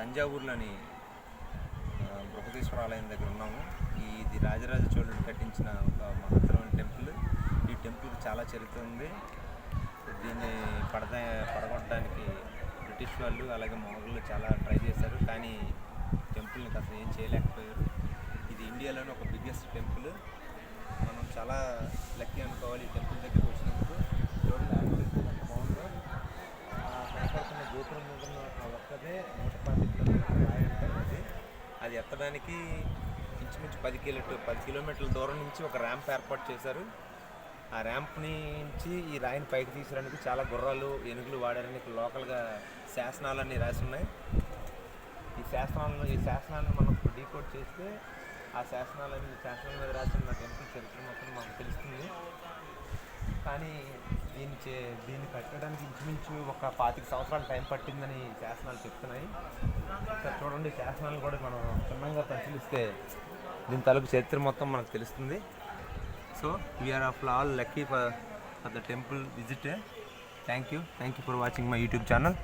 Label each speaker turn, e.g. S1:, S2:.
S1: తంజావూరులోని బృహదీశ్వర ఆలయం దగ్గర ఉన్నాము. ఇది రాజరాజ చోళుడు కట్టించిన ఒక మహత్తరమైన టెంపుల్. ఈ టెంపుల్కి చాలా చరిత్ర ఉంది. దీన్ని పడగొట్టడానికి బ్రిటిష్ వాళ్ళు అలాగే మొఘలు చాలా ట్రై చేశారు, కానీ టెంపుల్ని అసలు ఏం చేయలేకపోయారు. ఇది ఇండియాలోనే ఒక బిగ్గెస్ట్ టెంపుల్. మనం చాలా లక్కీ అనుకోవాలి ఈ టెంపుల్ దగ్గరికి వచ్చినందుకు. చూడండి ఎంత బాగుందో. కనపడుతున్న గోపురం మీద ఒక్కదే 112 కిలోమీటర్ల రాయి అంటారు. అది ఎత్తడానికి ఇంచుమించు 10 కిలోమీటర్ల దూరం నుంచి ఒక ర్యాంప్ ఏర్పాటు చేశారు. ఆ ర్యాంప్ నుంచి ఈ రాయిని పైకి తీసుకురానికి చాలా గుర్రాలు, ఏనుగులు వాడారని లోకల్గా శాసనాలన్నీ రాసి ఉన్నాయి. ఈ శాసనాలను మనం డీకోడ్ చేస్తే ఆ శాసనాల మీద రాసిన టెంపుల్ చరిత్ర మొత్తం మనకు తెలుస్తుంది. కానీ దీన్ని కట్టడానికి ఇంచుమించు ఒక 25 సంవత్సరాల టైం పట్టిందని శాసనాలు చెప్తున్నాయి. సార్ చూడండి, శాసనాలు కూడా మనం క్షుణ్ణంగా పరిశీలిస్తే దీని తాలూకు చరిత్ర మొత్తం మనకు తెలుస్తుంది. So we are all lucky for the temple visit. Thank you for watching my YouTube channel.